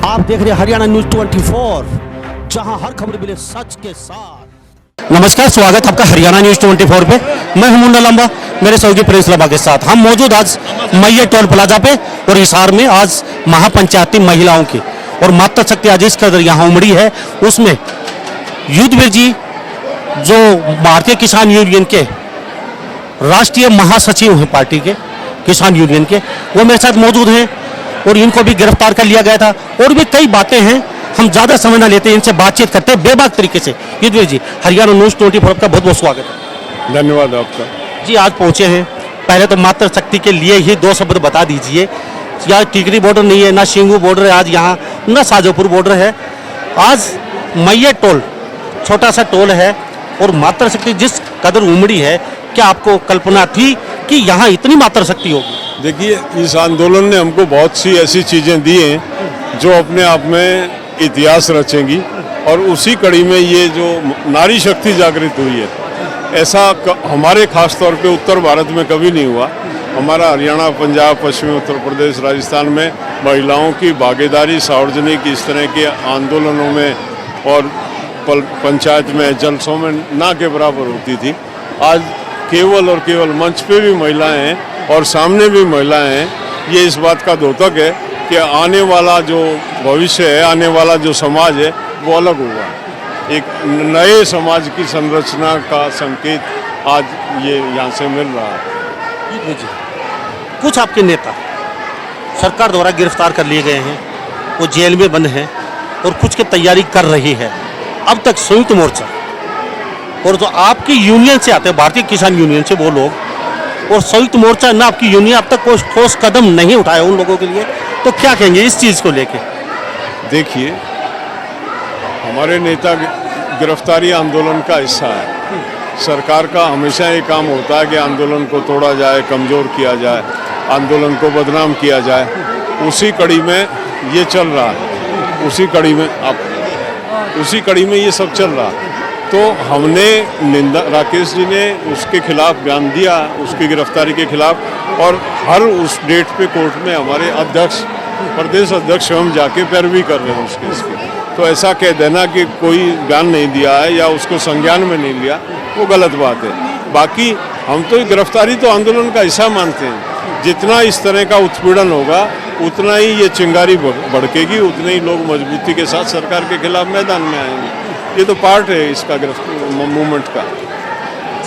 आप देख रहे हैं हरियाणा न्यूज 24, जहां हर खबर मिले सच के साथ। नमस्कार, स्वागत आपका हरियाणा न्यूज 24 पे। मैं हूं मुन्ना लंबा, मेरे सहयोगी प्रिंस लंबा के साथ हम मौजूद आज मैया टोल प्लाजा पे और हिसार में आज महापंचायती महिलाओं की और मातृशक्ति आज इस कदर यहाँ उमड़ी है। उसमें युद्धवीर जी जो भारतीय किसान यूनियन के राष्ट्रीय महासचिव हैं पार्टी के किसान यूनियन के, वो मेरे साथ मौजूद हैं और इनको भी गिरफ्तार कर लिया गया था। और भी कई बातें हैं, हम ज्यादा समय ना लेते, इनसे बातचीत करते हैं बेबाक तरीके से। युद्धवीर जी, हरियाणा न्यूज 24 का बहुत बहुत स्वागत है। धन्यवाद आपका जी, आज पहुंचे हैं। पहले तो मातृशक्ति के लिए ही दो शब्द बता दीजिए। यहाँ टिकरी बॉर्डर नहीं है, ना शिंगू बॉर्डर है आज यहाँ, ना शाजापुर बॉर्डर है। आज मैया टोल छोटा सा टोल है और मातृशक्ति जिस कदर उमड़ी है, क्या आपको कल्पना थी कि यहाँ इतनी मातृशक्ति होगी? देखिए, इस आंदोलन ने हमको बहुत सी ऐसी चीज़ें दी हैं जो अपने आप में इतिहास रचेंगी और उसी कड़ी में ये जो नारी शक्ति जागृत हुई है, ऐसा हमारे खास तौर पे उत्तर भारत में कभी नहीं हुआ। हमारा हरियाणा, पंजाब, पश्चिमी उत्तर प्रदेश, राजस्थान में महिलाओं की भागीदारी सार्वजनिक इस तरह के आंदोलनों में और पंचायत में, जलसों में ना के बराबर होती थी। आज केवल और केवल मंच पे भी महिलाएं हैं और सामने भी महिलाएं हैं। ये इस बात का द्योतक है कि आने वाला जो भविष्य है, आने वाला जो समाज है, वो अलग होगा। एक नए समाज की संरचना का संकेत आज ये यहाँ से मिल रहा है। कुछ आपके नेता सरकार द्वारा गिरफ्तार कर लिए गए हैं, वो जेल में बंद हैं और कुछ की तैयारी कर रही है। अब तक संयुक्त मोर्चा और जो आपकी यूनियन से आते हैं, भारतीय किसान यूनियन से वो लोग और संयुक्त मोर्चा ना आपकी यूनियन अब तक कोई ठोस कदम नहीं उठाया उन लोगों के लिए, तो क्या कहेंगे इस चीज़ को लेके? देखिए, हमारे नेता गिरफ्तारी आंदोलन का हिस्सा है। सरकार का हमेशा ये काम होता है कि आंदोलन को तोड़ा जाए, कमज़ोर किया जाए, आंदोलन को बदनाम किया जाए। उसी कड़ी में ये चल रहा है, उसी कड़ी में ये सब चल रहा है। तो हमने निंदा, राकेश जी ने उसके खिलाफ बयान दिया, उसकी गिरफ्तारी के खिलाफ, और हर उस डेट पे कोर्ट में हमारे अध्यक्ष, प्रदेश अध्यक्ष हम जाके पैरवी कर रहे हैं उसके। तो ऐसा कह देना कि कोई बयान नहीं दिया है या उसको संज्ञान में नहीं लिया, वो गलत बात है। बाकी हम तो गिरफ्तारी तो आंदोलन का हिस्सा मानते हैं। जितना इस तरह का उत्पीड़न होगा उतना ही ये चिंगारी भड़केगी, उतने ही लोग मजबूती के साथ सरकार के खिलाफ मैदान में आएंगे। ये तो पार्ट है इसका मूवमेंट का।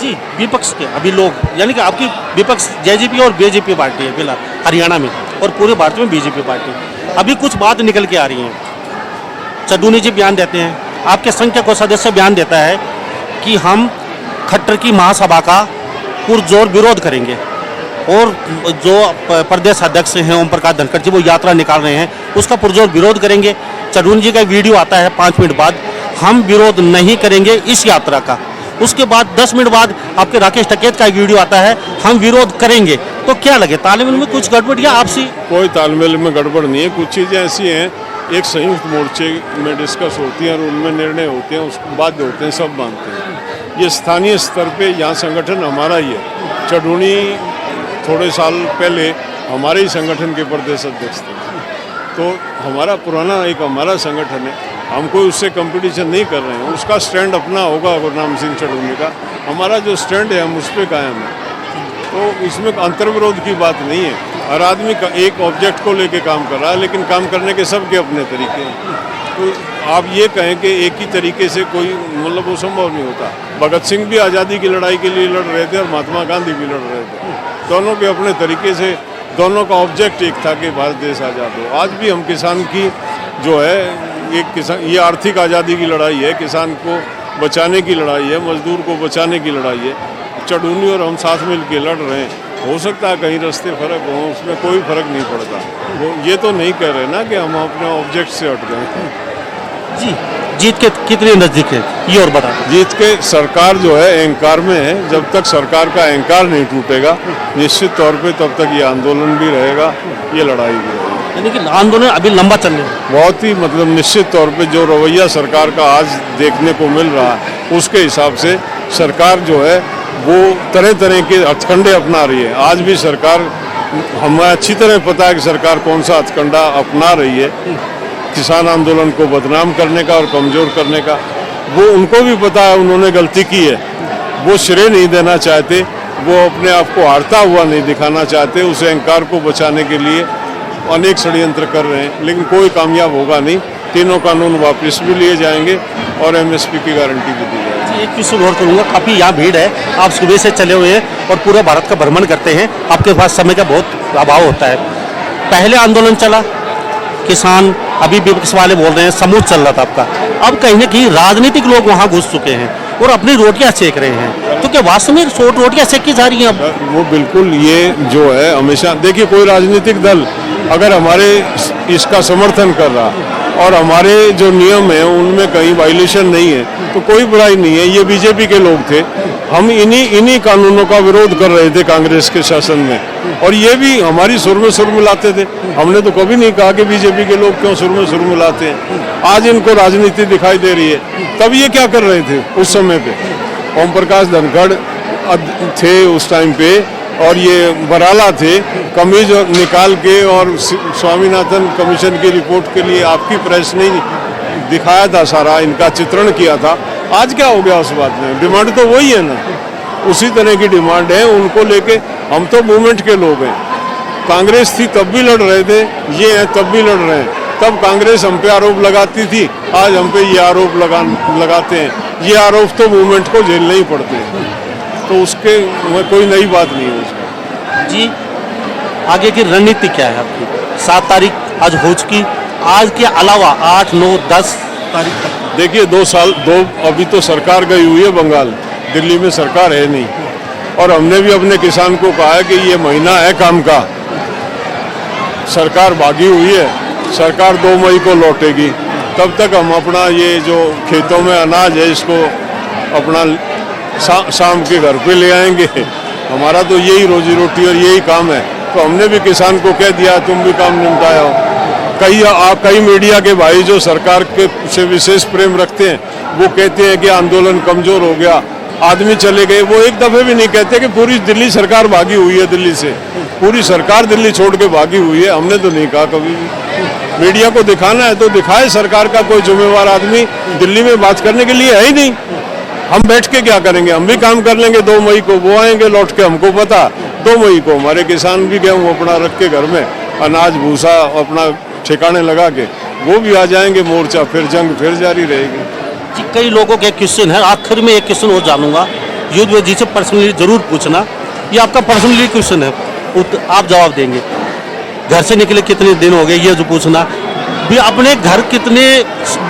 जी, विपक्ष के अभी लोग, यानी कि आपकी विपक्ष जेजेपी और बीजेपी पार्टी है फिलहाल हरियाणा में और पूरे भारत में बीजेपी पार्टी। अभी कुछ बात निकल के आ रही है। चड्डूनी जी बयान देते हैं, आपके संघ को सदस्य बयान देता है कि हम खट्टर की महासभा का पुरजोर विरोध करेंगे और जो प्रदेश अध्यक्ष हैं ओम प्रकाश धनखड़ जी, वो यात्रा निकाल रहे हैं, उसका पुरजोर विरोध करेंगे। चड्डूनी जी का वीडियो आता है 5 मिनट बाद, हम विरोध नहीं करेंगे इस यात्रा का। उसके बाद 10 मिनट बाद आपके राकेश टिकैत का वीडियो आता है, हम विरोध करेंगे। तो क्या लगे, तालमेल में कुछ गड़बड़ या आपसी? कोई तालमेल में गड़बड़ नहीं है। कुछ चीज़ें ऐसी हैं, एक संयुक्त मोर्चे में डिस्कस होती हैं और उनमें निर्णय होते हैं, उसको बाध्य होते हैं, सब मानते हैं। ये स्थानीय स्तर पे यहाँ संगठन हमारा ही है। चड्डूनी थोड़े साल पहले हमारे ही संगठन के प्रदेश अध्यक्ष थे, तो हमारा पुराना एक हमारा संगठन है, हम कोई उससे कंपटीशन नहीं कर रहे हैं। उसका स्टैंड अपना होगा गुरनाम सिंह चड्डूनी का, हमारा जो स्टैंड है हम उस पर कायम है। तो इसमें अंतर्विरोध की बात नहीं है। हर आदमी का एक ऑब्जेक्ट को लेके काम कर रहा है, लेकिन काम करने के सबके अपने तरीके हैं। तो आप ये कहें कि एक ही तरीके से कोई, मतलब वो संभव नहीं होता। भगत सिंह भी आज़ादी की लड़ाई के लिए लड़ रहे थे और महात्मा गांधी भी लड़ रहे थे। दोनों के अपने तरीके से, दोनों का ऑब्जेक्ट एक था कि भारत देश आज़ाद हो। आज भी हम किसान की जो है, एक किसान, ये आर्थिक आज़ादी की लड़ाई है, किसान को बचाने की लड़ाई है, मजदूर को बचाने की लड़ाई है। चड्डूनी और हम साथ मिल के लड़ रहे हैं। हो सकता है कहीं रास्ते फर्क हो, उसमें कोई फर्क नहीं पड़ता। वो ये तो नहीं कह रहे ना कि हम अपने ऑब्जेक्ट से हट गए। जी, जीत के कितने नजदीक है ये और बता। जीत के सरकार जो है अहंकार में है। जब तक सरकार का अहंकार नहीं टूटेगा, निश्चित तौर पे तब तक ये आंदोलन भी रहेगा, ये लड़ाई भी रहेगी। यानी कि आंदोलन अभी लंबा चलने बहुत ही, मतलब निश्चित तौर पे जो रवैया सरकार का आज देखने को मिल रहा है, उसके हिसाब से सरकार जो है वो तरह तरह के हथकंडे अपना रही है। आज भी सरकार, हमें अच्छी तरह पता है कि सरकार कौन सा हथकंडा अपना रही है। किसान आंदोलन को बदनाम करने का और कमज़ोर करने का। वो उनको भी पता है उन्होंने गलती की है, वो श्रेय नहीं देना चाहते, वो अपने आप को हारता हुआ नहीं दिखाना चाहते, उस अहंकार को बचाने के लिए अनेक षड्यंत्र कर रहे हैं, लेकिन कोई कामयाब होगा नहीं। तीनों कानून वापस भी लिए जाएंगे और एमएसपी की गारंटी भी दी जाएगी। एक क्वेश्चन और करूँगा, काफ़ी यहाँ भीड़ है, आप सुबह से चले हुए हैं और पूरा भारत का भ्रमण करते हैं, आपके पास समय का बहुत अभाव होता है। पहले आंदोलन चला, किसान, अभी विपक्ष वाले बोल रहे हैं समूह चल रहा था आपका, अब कहीं ना कहीं राजनीतिक लोग वहाँ घुस चुके हैं और अपनी रोटियां सेक रहे हैं, तो क्या वास्तव में शॉर्ट रोटियां सेकी जा रही हैं अब? वो बिल्कुल, ये जो है हमेशा देखिए, कोई राजनीतिक दल अगर हमारे इसका समर्थन कर रहा और हमारे जो नियम है उनमें कहीं वायलेशन नहीं है तो कोई बुराई नहीं है। ये बीजेपी के लोग थे, हम इन्हीं कानूनों का विरोध कर रहे थे कांग्रेस के शासन में, और ये भी हमारी सुर में सुर मिलाते थे। हमने तो कभी नहीं कहा कि बीजेपी के लोग क्यों सुर में सुर मिलाते हैं। आज इनको राजनीति दिखाई दे रही है, तब ये क्या कर रहे थे उस समय पे? ओम प्रकाश धनखड़ थे उस टाइम पे, और ये बराला थे, कमीज निकाल के और स्वामीनाथन कमीशन की रिपोर्ट के लिए आपकी प्रेस ने दिखाया था, सारा इनका चित्रण किया था। आज क्या हो गया उस बात में? डिमांड तो वही है ना, उसी तरह की डिमांड है। उनको लेके हम तो मूवमेंट के लोग हैं। कांग्रेस थी तब भी लड़ रहे थे, ये हैं तब भी लड़ रहे हैं। तब कांग्रेस हम पे आरोप लगाती थी, आज हम पे ये आरोप लगाते हैं। ये आरोप तो मूवमेंट को झेलने ही पड़ते हैं, तो उसके कोई नई बात नहीं है उसमें। जी, आगे की रणनीति क्या है आपकी? 7 तारीख आज हो चुकी, आज के अलावा 8, 9, 10 तारीख तक देखिए 2 साल अभी तो सरकार गई हुई है बंगाल, दिल्ली में सरकार है नहीं, और हमने भी अपने किसान को कहा है कि ये महीना है काम का। सरकार भागी हुई है, सरकार 2 मई को लौटेगी, तब तक हम अपना ये जो खेतों में अनाज है इसको अपना शाम के घर पे ले आएंगे। हमारा तो यही रोजी रोटी और यही काम है, तो हमने भी किसान को कह दिया तुम भी काम निपटाया हो। कई मीडिया के भाई जो सरकार के से विशेष प्रेम रखते हैं वो कहते हैं कि आंदोलन कमजोर हो गया, आदमी चले गए। वो एक दफे भी नहीं कहते कि पूरी दिल्ली सरकार भागी हुई है, दिल्ली से पूरी सरकार दिल्ली छोड़ के भागी हुई है। हमने तो नहीं कहा कभी भी। मीडिया को दिखाना है तो दिखाए, सरकार का कोई जिम्मेवार आदमी दिल्ली में बात करने के लिए है ही नहीं। हम बैठ के क्या करेंगे? हम भी काम कर लेंगे। 2 मई को वो आएंगे लौट के, हमको पता 2 मई को हमारे किसान भी गेहूँ अपना रख के घर में अनाज भूसा अपना ठिकाने लगा के वो भी आ जाएंगे। मोर्चा फिर जंग फिर जारी रहेगी। जी, कई लोगों के क्वेश्चन है, आखिर में एक क्वेश्चन और जानूंगा, युद्ध जी से पर्सनली जरूर पूछना, ये आपका पर्सनली क्वेश्चन है, आप जवाब देंगे। घर से निकले कितने दिन हो गए, ये जो पूछना भी, अपने घर कितने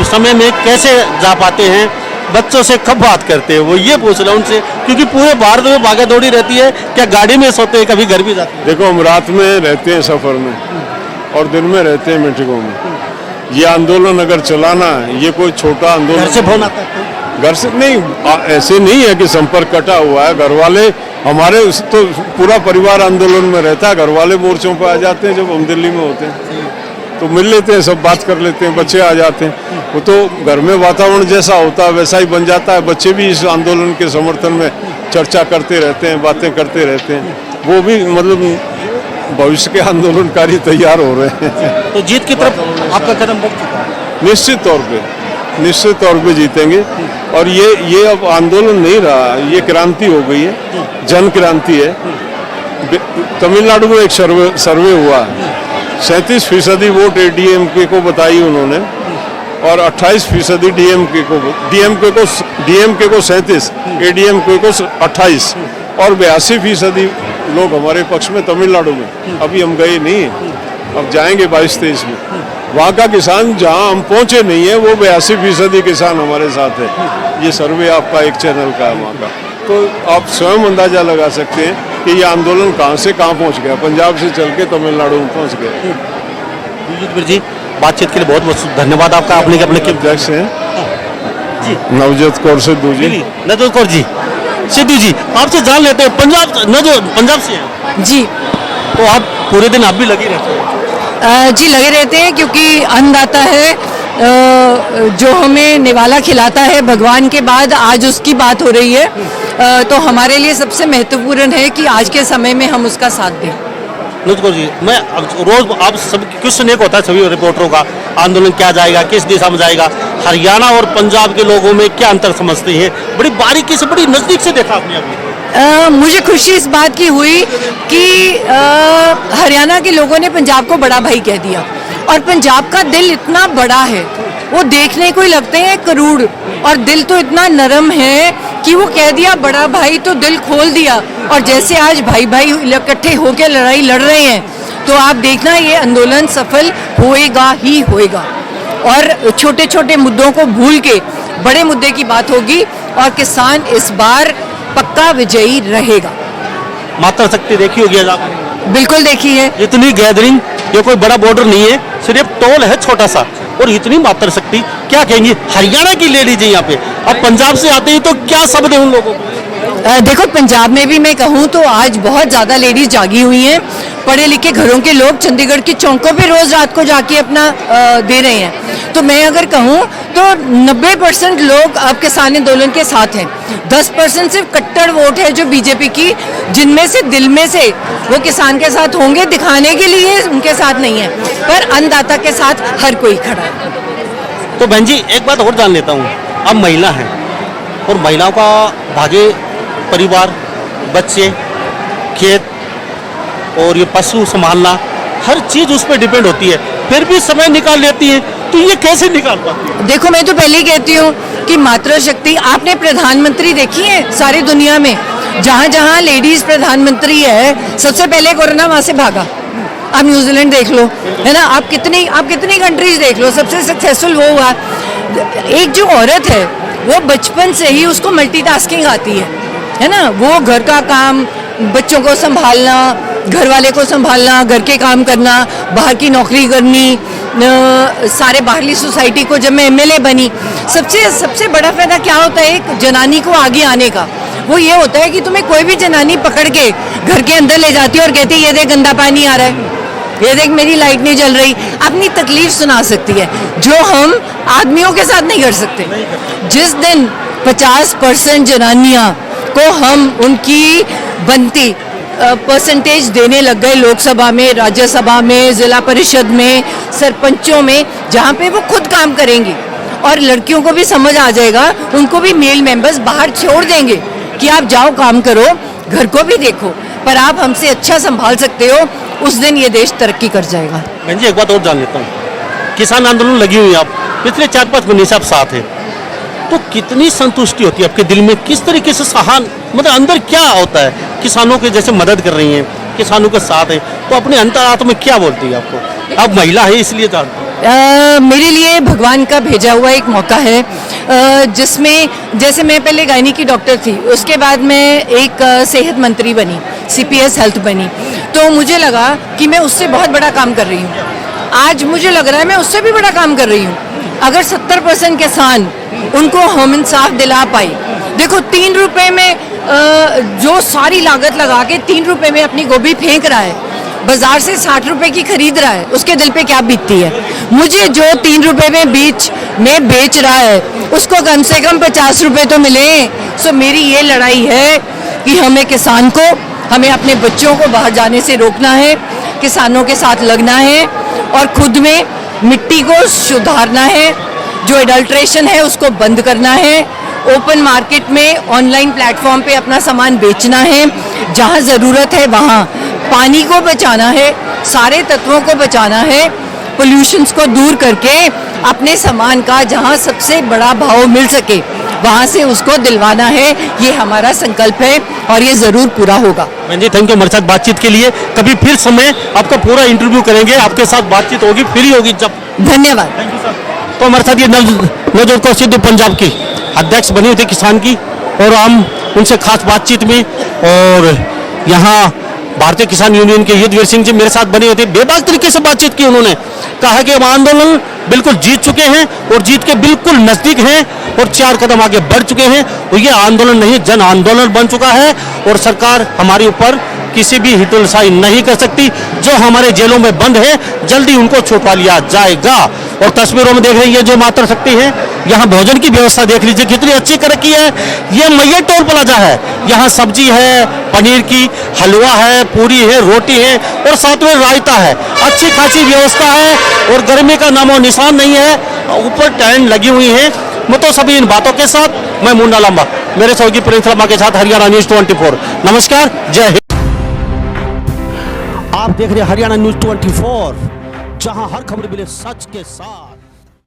समय में कैसे जा पाते हैं, बच्चों से कब बात करते हैं, वो ये पूछ रहा उनसे, क्योंकि पूरे भारत में भागा दौड़ी रहती है। क्या गाड़ी में सोते हैं, कभी घर भी जाते हैं? देखो, हम रात में रहते हैं सफर में और दिन में रहते हैं मीटिंगों में। ये आंदोलन अगर चलाना है, ये कोई छोटा आंदोलन घर से फोन आता है? घर से नहीं, ऐसे नहीं है कि संपर्क कटा हुआ है। घर वाले हमारे तो पूरा परिवार आंदोलन में रहता है, घर वाले मोर्चों पर आ जाते हैं। जब हम दिल्ली में होते हैं तो मिल लेते हैं, सब बात कर लेते हैं, बच्चे आ जाते हैं। वो तो घर में वातावरण जैसा होता है वैसा ही बन जाता है। बच्चे भी इस आंदोलन के समर्थन में चर्चा करते रहते हैं, बातें करते रहते हैं। वो भी मतलब भविष्य के आंदोलनकारी तैयार हो रहे हैं। तो जीत की तरफ आपका कदम बढ़ चुका है? निश्चित तौर पे जीतेंगे। और ये अब आंदोलन नहीं रहा, ये क्रांति हो गई है, जन क्रांति है। तमिलनाडु में एक सर्वे हुआ, 37% वोट ADMK को बताई उन्होंने और 28% DMK को 37, ADMK को 28 और 82% लोग हमारे पक्ष में तमिलनाडु में। अभी हम गए नहीं हैं, अब जाएंगे 22-23 में। वहाँ का किसान जहाँ हम पहुँचे नहीं है, वो 82% किसान हमारे साथ है। ये सर्वे आपका एक चैनल का है वहाँ का, तो आप स्वयं अंदाजा लगा सकते हैं कि ये आंदोलन कहाँ से कहाँ पहुँच गया। पंजाब से चल के तमिलनाडु में पहुँच गया। जी, बातचीत के लिए बहुत बहुत धन्यवाद आपका। आपने अपने अध्यक्ष हैं जी नवजोत कौर सिद्धू जी। नवजोत कौर जी, सिद्धू जी, आपसे जान लेते हैं, पंजाब से हैं जी। तो आप पूरे दिन आप भी लगे रहते हैं? जी, लगे रहते हैं, क्योंकि अन्नदाता है जो हमें निवाला खिलाता है भगवान के बाद, आज उसकी बात हो रही है। तो हमारे लिए सबसे महत्वपूर्ण है कि आज के समय में हम उसका साथ दें। मुझको जी मैं रोज आप सब क्वेश्चन एक होता है सभी रिपोर्टरों का, आंदोलन क्या जाएगा, किस दिशा में जाएगा, हरियाणा और पंजाब के लोगों में क्या अंतर समझते हैं, बड़ी बारीकी से बड़ी नजदीक से देखा आपने अभी। मुझे खुशी इस बात की हुई कि हरियाणा के लोगों ने पंजाब को बड़ा भाई कह दिया, और पंजाब का दिल इतना बड़ा है, वो देखने को ही लगते हैं करोड़, और दिल तो इतना नरम है कि वो कह दिया बड़ा भाई तो दिल खोल दिया। और जैसे आज भाई भाई इकट्ठे होकर लड़ाई लड़ रहे हैं, तो आप देखना ये आंदोलन सफल होएगा ही होएगा, और छोटे छोटे मुद्दों को भूल के बड़े मुद्दे की बात होगी, और किसान इस बार पक्का विजयी रहेगा। मात्रा शक्ति देखी होगी आज आपने? बिल्कुल देखी है। इतनी गैदरिंग, ये कोई बड़ा बॉर्डर नहीं है, सिर्फ टोल है छोटा सा, और इतनी मात्रा शक्ति, क्या कहेंगे हरियाणा की ले लीजिए यहाँ पे, अब पंजाब से आते हैं तो क्या शब्द है उन लोगों को? देखो पंजाब में भी मैं कहूँ तो आज बहुत ज़्यादा लेडीज जागी हुई हैं, पढ़े लिखे घरों के लोग चंडीगढ़ की चौकों पे रोज रात को जाके अपना दे रहे हैं। तो मैं अगर कहूँ तो 90% लोग अब किसान आंदोलन के साथ हैं, 10% सिर्फ कट्टर वोट है जो बीजेपी की, जिनमें से दिल में से वो किसान के साथ होंगे, दिखाने के लिए उनके साथ नहीं है, पर अन्नदाता के साथ हर कोई खड़ा है। तो बहन जी एक बात और जान लेता हूँ, अब महिला है और महिलाओं का भागे परिवार, बच्चे, खेत और ये पशु संभालना, हर चीज उस पर डिपेंड होती है, फिर भी समय निकाल लेती है, तो ये कैसे निकाल पाती है? देखो मैं तो पहले ही कहती हूँ कि मातृ शक्ति, आपने प्रधानमंत्री देखी है सारी दुनिया में, जहाँ जहाँ लेडीज प्रधानमंत्री है सबसे पहले कोरोना वहां से भागा। आप न्यूजीलैंड देख लो, है ना, आप कितनी कंट्रीज देख लो, सबसे सक्सेसफुल वो हुआ। एक जो औरत है वो बचपन से ही उसको मल्टीटास्किंग आती है ना, वो घर का काम, बच्चों को संभालना, घर वाले को संभालना, घर के काम करना, बाहर की नौकरी करनी, सारे बाहरली सोसाइटी को। जब मैं एमएलए बनी, सबसे बड़ा फायदा क्या होता है एक जनानी को आगे आने का, वो ये होता है कि तुम्हें कोई भी जनानी पकड़ के घर के अंदर ले जाती है और कहती है ये देख गंदा पानी आ रहा है, ये देख मेरी लाइट नहीं जल रही, अपनी तकलीफ सुना सकती है, जो हम आदमियों के साथ नहीं कर सकते। जिस दिन 50% जनानियां को हम उनकी बनती परसेंटेज देने लग गए, लोकसभा में, राज्यसभा में, जिला परिषद में, सरपंचों में, जहाँ पे वो खुद काम करेंगी, और लड़कियों को भी समझ आ जाएगा, उनको भी मेल मेंबर्स बाहर छोड़ देंगे कि आप जाओ काम करो, घर को भी देखो, पर आप हमसे अच्छा संभाल सकते हो, उस दिन ये देश तरक्की कर जाएगा। बहन जी एक बात और जान लेता हूँ, किसान आंदोलन लगी हुई आप पिछले 4-5 महीने से आप साथ हैं, तो कितनी संतुष्टि होती है आपके दिल में, किस तरीके से सहान, मतलब अंदर क्या होता है, किसानों के जैसे मदद कर रही हैं, किसानों के साथ है, तो अपने अंतरात्मा में क्या बोलती है आपको? आप महिला है इसलिए जानते हैं। मेरे लिए भगवान का भेजा हुआ एक मौका है, जिसमें जैसे मैं पहले गायनी की डॉक्टर थी, उसके बाद मैं एक सेहत मंत्री बनी, CPS हेल्थ बनी, तो मुझे लगा कि मैं उससे बहुत बड़ा काम कर रही हूँ। आज मुझे लग रहा है मैं उससे भी बड़ा काम कर रही हूँ। अगर 70% किसान, उनको हम इंसाफ दिला पाए, देखो 3 रुपए में जो सारी लागत लगा के 3 रुपए में अपनी गोभी फेंक रहा है, बाजार से 60 रुपए की खरीद रहा है, उसके दिल पे क्या बीतती है। मुझे जो 3 रुपए में बेच रहा है, उसको कम से कम 50 रुपए तो मिले। सो मेरी ये लड़ाई है कि हमें किसान को, हमें अपने बच्चों को बाहर जाने से रोकना है, किसानों के साथ लगना है, और खुद में मिट्टी को सुधारना है, जो एडल्ट्रेशन है उसको बंद करना है, ओपन मार्केट में, ऑनलाइन प्लेटफॉर्म पे अपना सामान बेचना है, जहाँ ज़रूरत है वहाँ पानी को बचाना है, सारे तत्वों को बचाना है, पोल्यूशंस को दूर करके अपने सामान का जहाँ सबसे बड़ा भाव मिल सके वहाँ से उसको दिलवाना है। ये हमारा संकल्प है और ये ज़रूर पूरा होगा। बहन जी थैंक यू हमारे साथ बातचीत के लिए, कभी फिर समय आपका पूरा इंटरव्यू करेंगे, आपके साथ बातचीत होगी, फ्री होगी जब। धन्यवाद। तो हमारे साथ ये नवजोत कौर सिद्धू पंजाब की अध्यक्ष बनी हुई थी किसान की, और हम उनसे खास बातचीत में, और यहाँ भारतीय किसान यूनियन के युद्धवीर सिंह जी मेरे साथ बने हुए थे, बेबाक तरीके से बातचीत की। उन्होंने कहा कि हम आंदोलन बिल्कुल जीत चुके हैं और जीत के बिल्कुल नजदीक हैं और 4 कदम आगे बढ़ चुके हैं, और ये आंदोलन नहीं जन आंदोलन बन चुका है, और सरकार हमारे ऊपर किसी भी हितोलशाही नहीं कर सकती। जो हमारे जेलों में बंद है जल्दी उनको छुटवा लिया जाएगा। और तस्वीरों में देख रहे हैं ये जो मातृ शक्ति है, यहाँ भोजन की व्यवस्था देख लीजिए कितनी अच्छी कर रखी है। ये मैया टोल प्लाजा है, यहाँ सब्जी है, पनीर की हलवा है, पूरी है, रोटी है और साथ में रायता है। अच्छी खासी व्यवस्था है और गर्मी का नामो निशान नहीं है। ऊपर टेंट लगी हुई है। मैं तो सभी इन बातों के साथ मैं मुन्ना लंबा मेरे सहयोगी प्रिंस लंबा के साथ हरियाणा न्यूज 24। नमस्कार, जय हिंद। आप देख रहे हैं हरियाणा न्यूज 24, जहां हर खबर मिले सच के साथ।